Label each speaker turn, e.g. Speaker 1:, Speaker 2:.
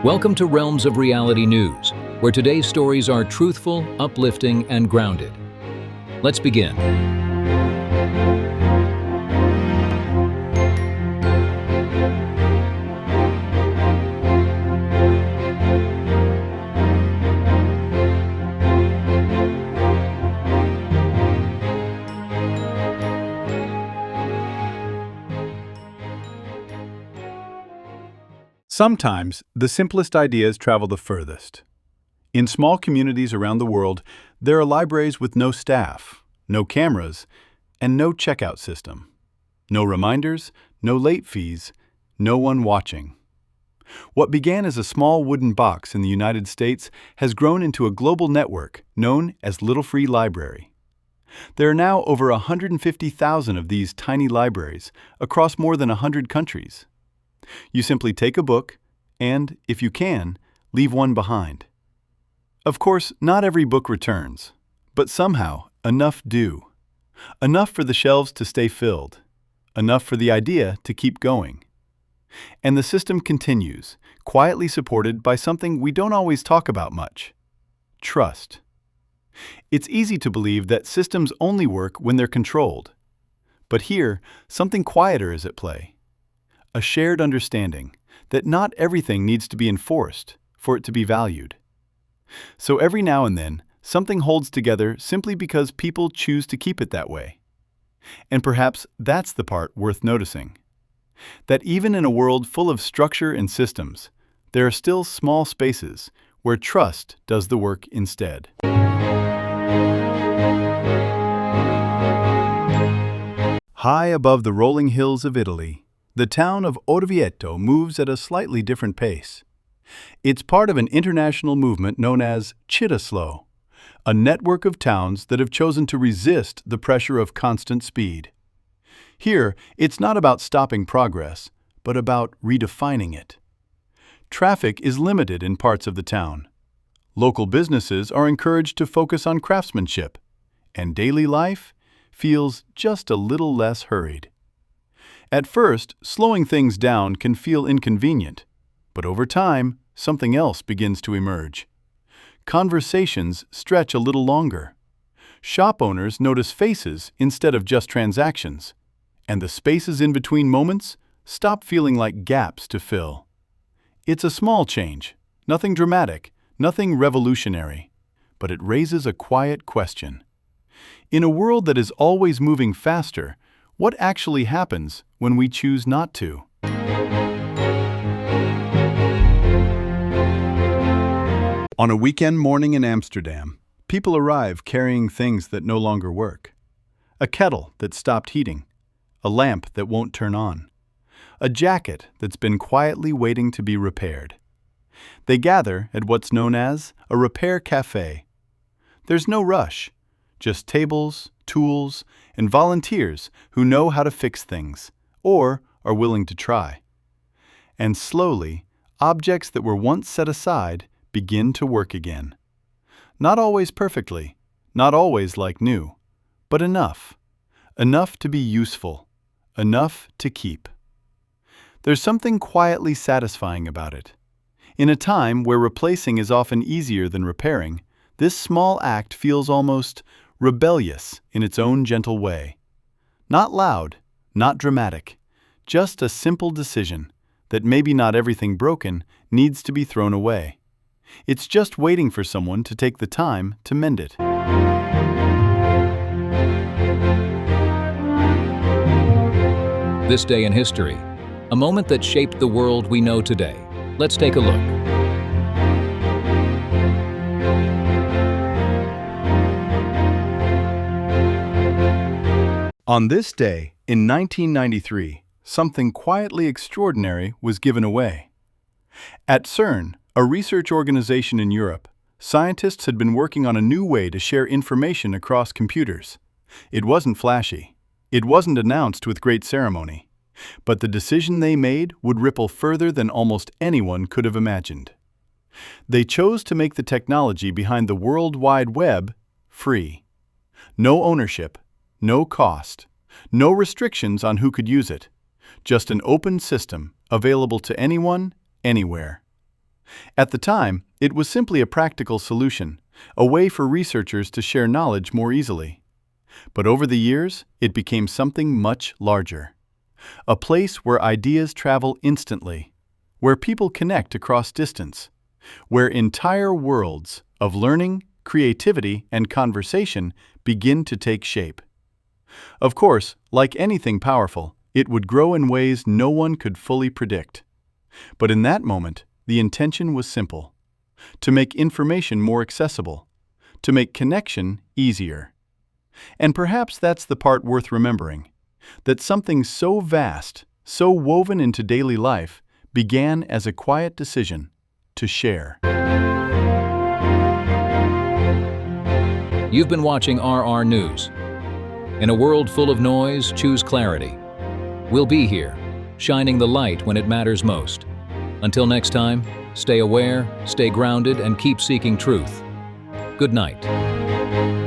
Speaker 1: Welcome to Realms of Reality News, where today's stories are truthful, uplifting, and grounded. Let's begin.
Speaker 2: Sometimes, the simplest ideas travel the furthest. In small communities around the world, there are libraries with no staff, no cameras, and no checkout system. No reminders, no late fees, no one watching. What began as a small wooden box in the United States has grown into a global network known as Little Free Library. There are now over 150,000 of these tiny libraries across more than 100 countries. You simply take a book and, if you can, leave one behind. Of course, not every book returns, but somehow enough do. Enough for the shelves to stay filled, enough for the idea to keep going. And the system continues, quietly supported by something we don't always talk about much: trust. It's easy to believe that systems only work when they're controlled. But here, something quieter is at play. A shared understanding that not everything needs to be enforced for it to be valued. So every now and then, something holds together simply because people choose to keep it that way. And perhaps that's the part worth noticing. That even in a world full of structure and systems, there are still small spaces where trust does the work instead. High above the rolling hills of Italy, the town of Orvieto moves at a slightly different pace. It's part of an international movement known as Cittaslow, a network of towns that have chosen to resist the pressure of constant speed. Here, it's not about stopping progress, but about redefining it. Traffic is limited in parts of the town. Local businesses are encouraged to focus on craftsmanship, and daily life feels just a little less hurried. At first, slowing things down can feel inconvenient, but over time, something else begins to emerge. Conversations stretch a little longer. Shop owners notice faces instead of just transactions, and the spaces in between moments stop feeling like gaps to fill. It's a small change, nothing dramatic, nothing revolutionary, but it raises a quiet question. In a world that is always moving faster, what actually happens when we choose not to? On a weekend morning in Amsterdam, people arrive carrying things that no longer work. A kettle that stopped heating, a lamp that won't turn on, a jacket that's been quietly waiting to be repaired. They gather at what's known as a repair cafe. There's no rush, just tables, tools, and volunteers who know how to fix things, or are willing to try. And slowly, objects that were once set aside begin to work again. Not always perfectly, not always like new, but enough. Enough to be useful, enough to keep. There's something quietly satisfying about it. In a time where replacing is often easier than repairing, this small act feels almost rebellious in its own gentle way. Not loud, not dramatic, just a simple decision that maybe not everything broken needs to be thrown away. It's just waiting for someone to take the time to mend it.
Speaker 1: This day in history, a moment that shaped the world we know today. Let's take a look.
Speaker 2: On this day, in 1993, something quietly extraordinary was given away. At CERN, a research organization in Europe, scientists had been working on a new way to share information across computers. It wasn't flashy. It wasn't announced with great ceremony. But the decision they made would ripple further than almost anyone could have imagined. They chose to make the technology behind the World Wide Web free. No ownership, no cost, no restrictions on who could use it. Just an open system available to anyone, anywhere. At the time, it was simply a practical solution, a way for researchers to share knowledge more easily. But over the years, it became something much larger. A place where ideas travel instantly, where people connect across distance, where entire worlds of learning, creativity, and conversation begin to take shape. Of course, like anything powerful, it would grow in ways no one could fully predict. But in that moment, the intention was simple: to make information more accessible, to make connection easier. And perhaps that's the part worth remembering, that something so vast, so woven into daily life, began as a quiet decision to share.
Speaker 1: You've been watching RR News. In a world full of noise, choose clarity. We'll be here, shining the light when it matters most. Until next time, stay aware, stay grounded, and keep seeking truth. Good night.